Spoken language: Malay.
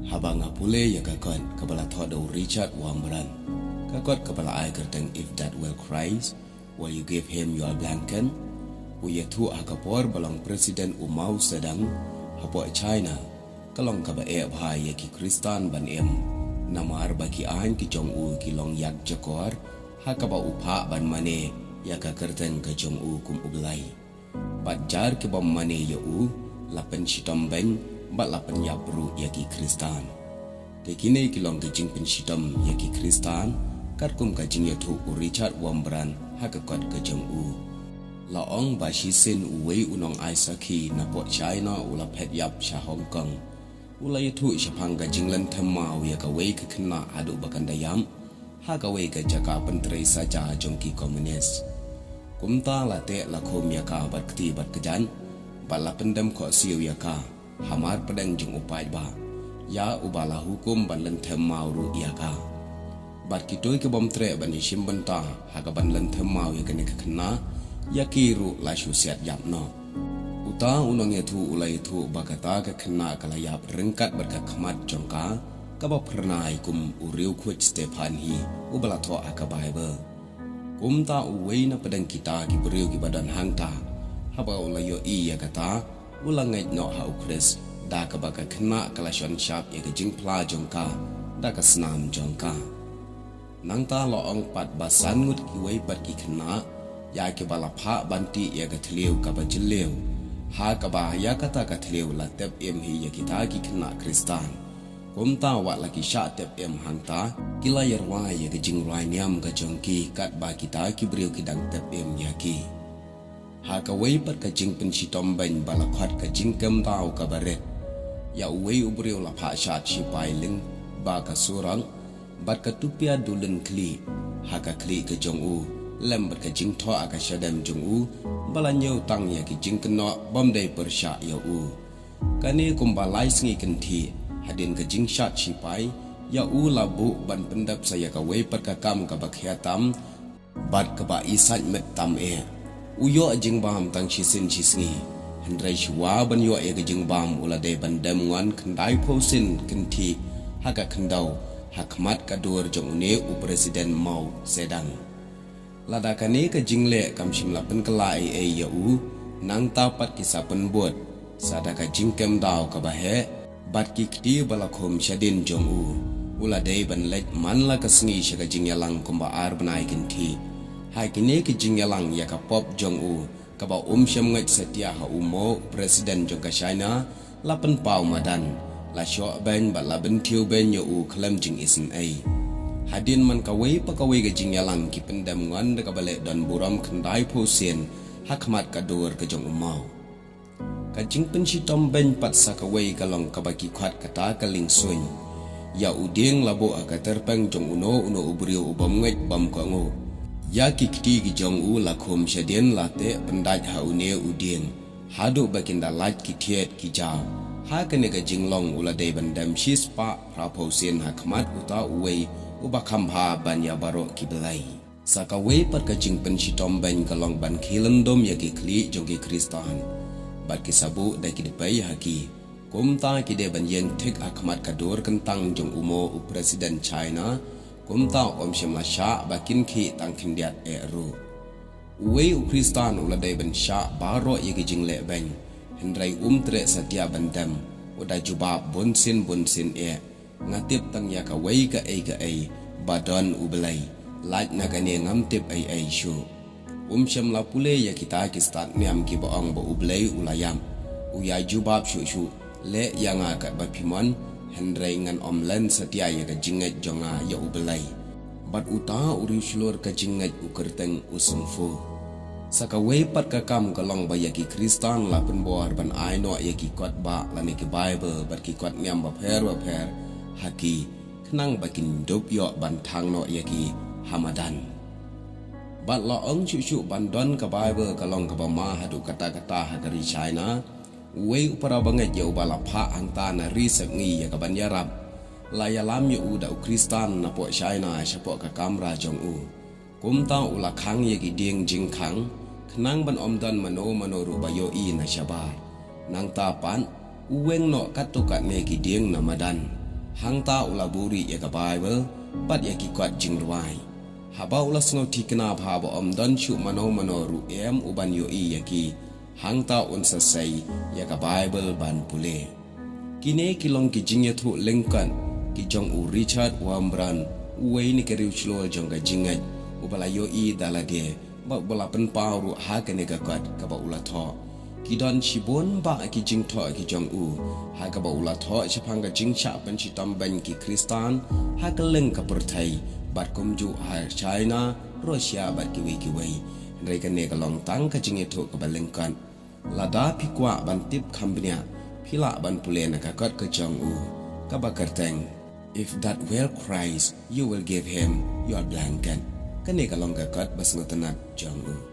Habang apule ya kakot kepala thodo Richard Wambran. Kakot kepala ai kerteng if that will Christ, will you give him your blanket? Uya tu akapor balong Presiden Umau sedang hapo China. Kalong kaba bhai ya ki Kristan ban namar baki an ki jong u ki long yak jakor hakaba upha ban mane ya ka kerteng ke jong u kum ublai. Bajar ke bom mane ya u lapen shitom ben bat lapen yapru ya ki Kristan. Kekine ki long ke jing pen shitom ya ki Kristan kat kum ka jing ya tu Richard Wambran hakakot ke jong u. Laong ba shi sin uwei unong Isaki na po China ula pet yap sha Hong Kong. Ula itu syapang ka jinglan temau ya ka wei ka kena adu bakandayam ha ka wei ka jaka pentrei saja jongki komunis. Kumta la te la khom ya ka bat kti bat kejan bala pendam ko siu ya ka hamar pedang jong upai ba ya ubala hukum ban len temau ru ya ka bat kitoi ke bom tre ban shim banta ha ka ban len temau ya kena ya kiru la shusiat yap no uta unong ya tu ulai tu bakata ka kena kala yap rengkat berka khamat jongka ka ba pernai kum uriu khut Stefan hi ubala tho aka Bible kum ta uwei na pedang kita ki beriu ki badan hangta haba ulai yo i ya kata ulang ngai no ha ukres da ka ba ka kena kala shon shap ya ka jingpla jongka da ka snam jongka nang ta lo ong pat basan ngut ki wei pat ki kena ya ke bala pha banti ya ka thliu ka ba jileu ha ka ba ya kata ka thliu la tep hi ya kita ki kena Kristan kumta wa la ki sha tep hangta kila yarwa ya ka jing rai niam ka jongki kat ba kita ki briu ki dang tep ya ki ha ka wei pat ka jing pen shitom ban bala khat ka jing kem tau ka baret ya wei ubriu la pha sha chi pai ling ba ka surang bat ka tupia dulen kli ha ka kli ka jong u lem bat ka jing tho aka shadam jong u bala nyau tang ya ki jing kno bom dei persha ya u kani kumbalai sngi kenti hadin ka jing shat chi pai ya u labu ban pendap saya ka wei pat ka kam ka bakhiatam bat ka ba isat met tam uyo jing bam tang chi sin chi sngi hendrai shwa ban yo ka jing bam ula dei ban dam ngan khandai pho sin kenti haka khandau hakmat ka dur jong ne u Presiden Mao sedang lada kane ka jingle kam shimla pen kala ya u nang ta pat kisa pen buat sada ka jingkem daw ka bahe bat ki kti bala khom shadin jong u ula dei ban lek man la ka sngi shaka jingyalang kumba ar banai kinthi ha kine ki jingyalang ya ka pop jong u ka ba sham ngai setia ha umo Presiden jong ka China la pen pau madan la sho ben ba la ben tiu ben yo u klam jing isin hadin man kawai pa kawai ga jingyalang ki pendam ngan da kabale don buram khandai pho sen hakmat ka dor ka jong umau ka jing pen shi tom ben pat sa kawai ka long ka baki khat kata ka ling suin ya udeng labo aka terpeng jong uno ubrio ubam ngai bam ko ngo ya ki kti gi jong u la khom shadien la te pendaj ha une udeng hadu bakinda lat ki thiet ki jaw ha kane ka jinglong ula dei bandam shis pa pra pho sen hakmat uta uwei uba khamha ban ya baro ki belai saka wei pat ka jing pen shitom ban kalong ban khilendom ya ki kli jong ki Kristan bat ki sabu da ki depai haki kumta ki de ban yen thik akmat ka dor kentang jong umo u Presiden China kumta shimla sha bakin ki tang khindiat ru wei u Kristan ula dei ban sha baro ya ki jingle ban hendrai tre satia bandam uda jubab bonsin ngatip tang ya ka wei ka badon ubelai laj na ka ne ngam tip shu sham la pule ya kita ki start niam ki baong ba ublei ulayam uya jubab shu le yang ka ba pimon hendrai ngan len satia ya ka jingat jonga ya ubelai bat uta uri shlor ka jingat ukerteng usumfu saka wei pat ka kam ka long ba ya ki Kristan la pen bor ban ai no ya ki kot ba la ne ki Bible bat ki kot niam ba pher haki khnang bakin dop yo ban thang no ya ki Hamadan bat la ong chu ban don ka Bible ka long ka ba ma hadu kata hagari China wei upara bangai yo bala pha anta na risep ngi ya ka ban yarab la ya lam yo uda Kristan na po China shapo ka kamra jong u kumta ula khang ya ki ding jing khang khnang ban dan mano ru ba yo na shabar nang ta pan uweng no katukat ne ki ding na madan hang ta ula buri ya ka Bible pat ya ki kwat jing ruai haba ula sngo tikna bha ba om don chu mano ru uban yo I ya ki hang ta un sa sai ya ka Bible ban pule kine kilong ki jing ya thu lengkan ki jong u Richard Wambran uwei ni keriu chlol jong ka jingai ubala yo I dalade ba bala pen pau ru ha ka ne ka kwat ka ba ula tho ki don chibon ba ki jing tho ki jong u ha ka ba ula tho chapang ka jing cha pen chi tam ban ki Kristan ha ka leng ka pur thai bat kum ju ha China Russia bat ki wei rei ka ne ka long tang ka jing tho ka ba leng kan lada pi kwa ban tip khambnya phila ban pule na ka kat ka jong u ka ba karteng if that well cries you will give him your blanket ka ne ka long ka kat bas ngotanat jong u